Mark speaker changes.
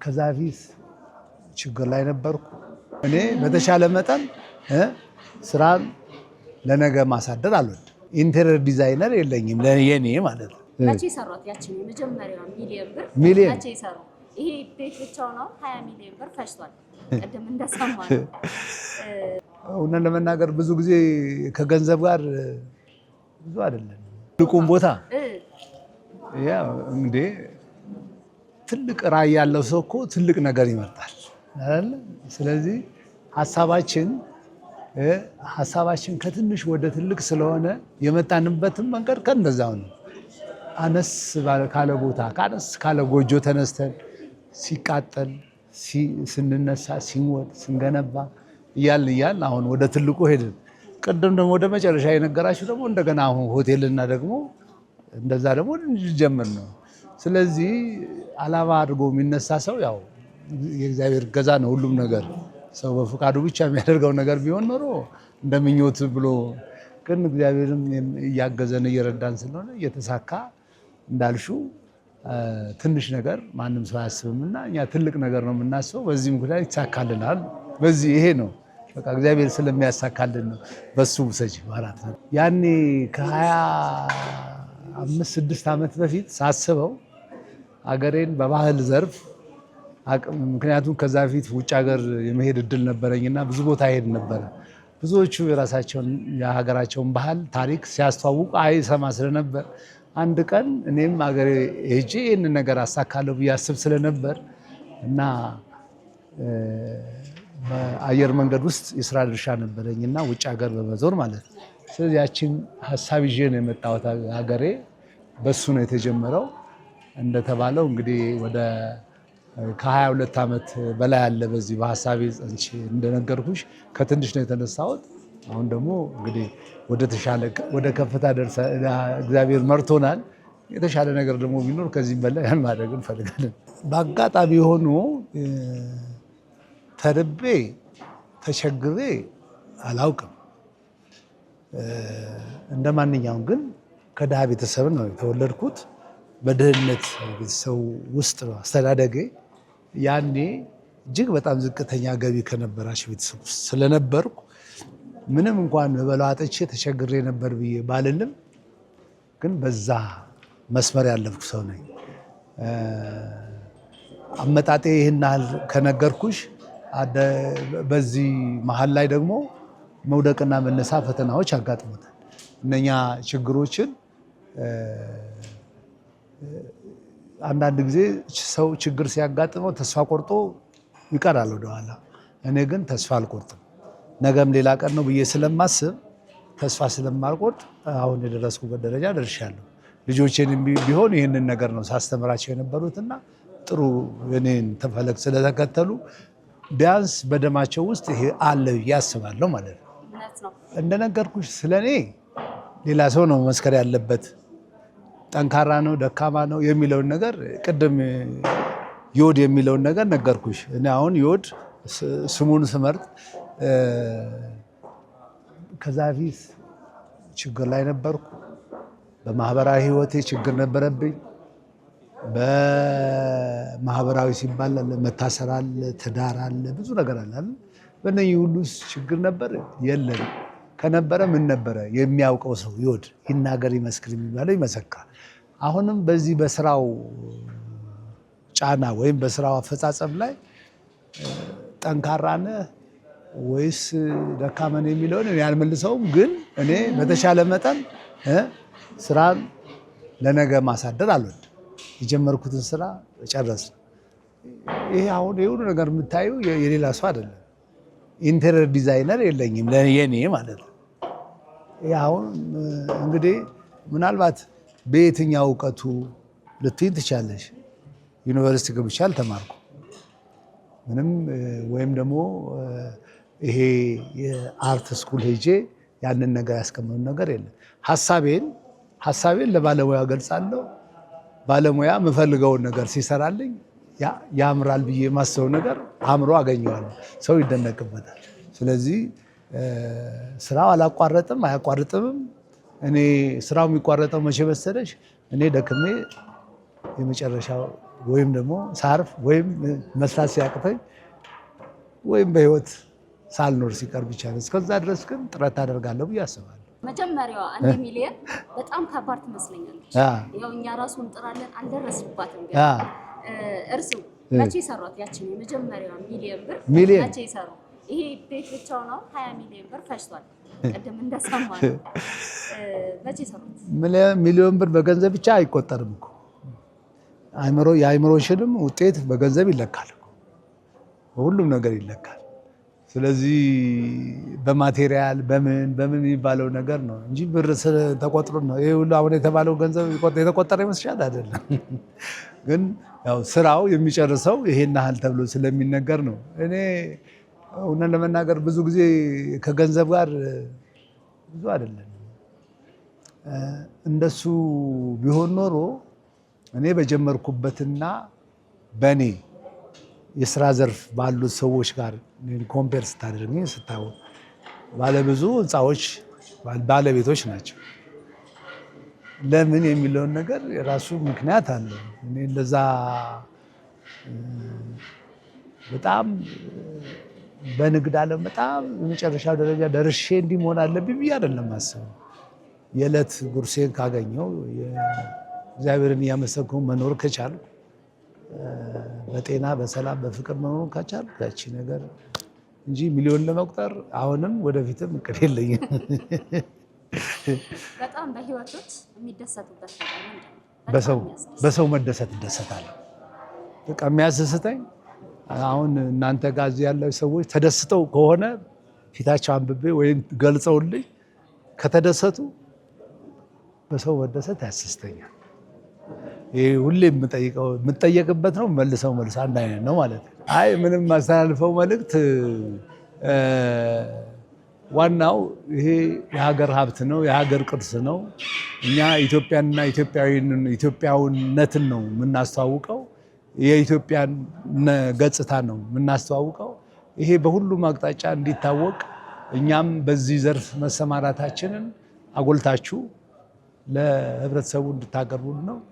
Speaker 1: ከዛ ፊት ችግር ላይ ነበርኩ። እኔ በተሻለ መጠን ስራን ለነገ ማሳደር አልወድም። ኢንቴሪየር ዲዛይነር የለኝም ለኔ ማለት ነው።
Speaker 2: መቼ ሰሯት? ያቺን የመጀመሪያዋ ሚሊዮን ብር መቼ ሰሩ? ይሄ ቤት ብቻው ነው 20 ሚሊዮን ብር ፈጅቷል። ቀደም እንደሰማነው
Speaker 1: እውነት ለመናገር ብዙ ጊዜ ከገንዘብ ጋር ብዙ አይደለም። ትልቁን ቦታ ያው እንዴ ትልቅ ራዕይ ያለው ሰው እኮ ትልቅ ነገር ይመርጣል አይደል? ስለዚህ ሐሳባችን ከትንሽ ወደ ትልቅ ስለሆነ የመጣንበትም መንገድ ከእንደዛው ነው። አነስ ካለ ቦታ ከአነስ ካለ ጎጆ ተነስተን ሲቃጠል ስንነሳ ሲሞት ስንገነባ እያልን አሁን ወደ ትልቁ ሄድን። ቅድም ደግሞ ወደ መጨረሻ የነገራችሁ ደግሞ እንደገና አሁን ሆቴልና ደግሞ እንደዛ ደግሞ እንጀምር ነው። ስለዚህ ዓላማ አድርጎ የሚነሳ ሰው ያው የእግዚአብሔር ገዛ ነው ሁሉም ነገር። ሰው በፍቃዱ ብቻ የሚያደርገው ነገር ቢሆን ኖሮ እንደምኞት ብሎ ግን እግዚአብሔርም እያገዘን እየረዳን ስለሆነ እየተሳካ እንዳልሹ ትንሽ ነገር ማንም ሰው አያስብምና እኛ ትልቅ ነገር ነው የምናስበው። በዚህ ምክንያት ይሳካልናል። በዚህ ይሄ ነው በቃ እግዚአብሔር ስለሚያሳካልን ነው። በሱ ውሰጅ ማለት ነው። ያኔ ከ25-26 ዓመት በፊት ሳስበው አገሬን በባህል ዘርፍ ምክንያቱም ከዛ በፊት ውጭ ሀገር የመሄድ እድል ነበረኝና ብዙ ቦታ ሄድ ነበረ። ብዙዎቹ የሀገራቸውን ባህል ታሪክ ሲያስተዋውቁ አይሰማ ስለነበር አንድ ቀን እኔም አገሬ ሄጄ ይህንን ነገር አሳካለሁ ብዬ አስብ ስለነበር እና በአየር መንገድ ውስጥ የስራ ድርሻ ነበረኝና ውጭ ሀገር በመዞር ማለት ነው። ስለዚህ ያችን ሀሳብ ይዤ ነው የመጣሁት ሀገሬ። በሱ ነው የተጀመረው። እንደተባለው እንግዲህ ወደ ከ22 ዓመት በላይ አለ በዚህ በሀሳቤ ጸንቼ እንደነገርኩሽ ከትንሽ ነው የተነሳሁት። አሁን ደግሞ እንግዲህ ወደ ከፍታ ደርሰ እግዚአብሔር መርቶናል። የተሻለ ነገር ደግሞ ቢኖር ከዚህም በላይ ያን ማድረግ እንፈልጋለን። በአጋጣሚ ሆኖ ተርቤ ተቸግሬ አላውቅም። እንደ ማንኛውም ግን ከድሃ ቤተሰብ ነው የተወለድኩት። በድህነት ቤተሰብ ውስጥ ነው አስተዳደጌ። ያኔ እጅግ በጣም ዝቅተኛ ገቢ ከነበራቸው ቤተሰብ ውስጥ ስለነበርኩ ምንም እንኳን በበላው አጥቼ ተቸግሬ ነበር ብዬ ባልልም ግን በዛ መስመር ያለፍኩ ሰው ነኝ። አመጣጤ ይህን ያህል ከነገርኩሽ በዚህ መሀል ላይ ደግሞ መውደቅና መነሳ ፈተናዎች አጋጥሞታል። እነኛ ችግሮችን አንዳንድ ጊዜ ሰው ችግር ሲያጋጥመው ተስፋ ቆርጦ ይቀራል ወደኋላ። እኔ ግን ተስፋ አልቆርጥም። ነገም ሌላ ቀን ነው ብዬ ስለማስብ ተስፋ ስለማልቆርጥ አሁን የደረስኩበት ደረጃ ደርሻለሁ። ልጆቼን ቢሆን ይህንን ነገር ነው ሳስተምራቸው የነበሩትና ጥሩ የኔን ተፈለግ ስለተከተሉ ቢያንስ በደማቸው ውስጥ ይሄ አለ ብዬ አስባለሁ ማለት ነው። እንደነገርኩሽ ስለኔ ሌላ ሰው ነው መመስከር ያለበት። ጠንካራ ነው ደካማ ነው የሚለውን ነገር ቅድም ዮድ የሚለውን ነገር ነገርኩሽ። እኔ አሁን ዮድ ስሙን ስመርጥ ከዛ ፊት ችግር ላይ ነበርኩ። በማህበራዊ ህይወቴ ችግር ነበረብኝ። በማህበራዊ ሲባል መታሰር አለ፣ ትዳር አለ፣ ብዙ ነገር አለ። በእነዚህ ሁሉ ችግር ነበር የለም። ከነበረ ምን ነበረ የሚያውቀው ሰው ዮድ ይናገር ይመስክር የሚባለው ይመሰክራል። አሁንም በዚህ በስራው ጫና ወይም በስራው አፈጻጸም ላይ ጠንካራ ነህ ወይስ ደካማ ነህ የሚለውን እኔ አልመልሰውም። ግን እኔ በተሻለ መጠን ስራን ለነገ ማሳደር አልወድም። የጀመርኩትን ስራ ጨረስ። ይሄ አሁን የሁሉ ነገር የምታዩ የሌላ ሰው አይደለም። ኢንቴሪየር ዲዛይነር የለኝም ለኔ ማለት ነው። ይሄ አሁን እንግዲህ ምናልባት በየትኛው እውቀቱ ልትይኝ ትቻለሽ። ዩኒቨርሲቲ ገብቼ አልተማርኩም ምንም፣ ወይም ደግሞ ይሄ የአርት ስኩል ሄጄ ያንን ነገር ያስቀመጡ ነገር የለም። ሀሳቤን ለባለሙያ ገልጻለሁ። ባለሙያ የምፈልገውን ነገር ሲሰራልኝ ያምራል ብዬ የማስበው ነገር አምሮ አገኘዋለሁ። ሰው ይደነቅበታል። ስለዚህ ስራው አላቋረጥም አያቋርጥምም። እኔ ስራው የሚቋረጠው መቼ መሰለሽ? እኔ ደክሜ የመጨረሻው ወይም ደግሞ ሳርፍ ወይም መስራት ሲያቅተኝ ወይም በህይወት ሳልኖር ሲቀር ብቻ ነው። እስከዛ ድረስ ግን ጥረት አደርጋለሁ ብዬ አስባለሁ።
Speaker 2: መጀመሪያዋ 1 ሚሊዮን በጣም ከባድ ትመስለኛለች። ያው እኛ ራሱ እንጥራለን አልደረስንባትም። ግን እርሱ መቼ ሰሯት ያችን የመጀመሪያዋ ሚሊዮን ብር መቼ ሰሩ? ይሄ ቤት ብቻው ነው 20 ሚሊዮን ብር ፈጅቷል። ቅድም እንደሰማነው መቼ ሰሩት?
Speaker 1: ሚሊዮን ብር በገንዘብ ብቻ አይቆጠርም እኮ የአእምሮሽንም ውጤት በገንዘብ ይለካል እኮ ሁሉም ነገር ይለካል። ስለዚህ በማቴሪያል በምን የሚባለው ነገር ነው እንጂ ብር ተቆጥሮ ነው ይሄ ሁሉ አሁን የተባለው ገንዘብ የተቆጠረ ይመስላል አይደለም። ግን ያው ስራው የሚጨርሰው ይሄን ያህል ተብሎ ስለሚነገር ነው። እኔ እውነት ለመናገር ብዙ ጊዜ ከገንዘብ ጋር ብዙ አይደለም። እንደሱ ቢሆን ኖሮ እኔ በጀመርኩበትና በኔ የስራ ዘርፍ ባሉት ሰዎች ጋር ኮምፔር ስታደርጉኝ ስታዩ ባለብዙ ህንፃዎች ባለቤቶች ናቸው። ለምን የሚለውን ነገር የራሱ ምክንያት አለው። እኔ እንደዛ በጣም በንግድ ዓለም በጣም የመጨረሻው ደረጃ ደርሼ እንዲህ መሆን አለብኝ ብዬ አይደለም አስበው። የዕለት ጉርሴን ካገኘው እግዚአብሔርን እያመሰገንኩ መኖር ከቻልኩ በጤና በሰላም በፍቅር መኖር ከቻልኩ ያቺ ነገር እንጂ ሚሊዮን ለመቁጠር አሁንም ወደፊትም እቅድ የለኝም።
Speaker 2: በጣም በህይወቶች የሚደሰቱበት ነገር ምንድን ነው?
Speaker 1: በሰው መደሰት እደሰታለሁ። በቃ የሚያስደስተኝ አሁን እናንተ ጋር እዚህ ያለው ሰዎች ተደስተው ከሆነ ፊታቸው አንብቤ ወይም ገልጸውልኝ ከተደሰቱ በሰው መደሰት ያስደስተኛል። ይሄ ሁሌ የምጠየቅበት ነው። መልሰው መልስ አንድ አይነት ነው ማለት ነው። አይ ምንም ማስተላልፈው መልእክት ዋናው ይሄ የሀገር ሀብት ነው፣ የሀገር ቅርስ ነው። እኛ ኢትዮጵያንና ኢትዮጵያዊነትን ነው የምናስተዋውቀው፣ የኢትዮጵያን ገጽታ ነው የምናስተዋውቀው። ይሄ በሁሉም አቅጣጫ እንዲታወቅ እኛም በዚህ ዘርፍ መሰማራታችንን አጎልታችሁ ለህብረተሰቡ እንድታቀርቡ ነው።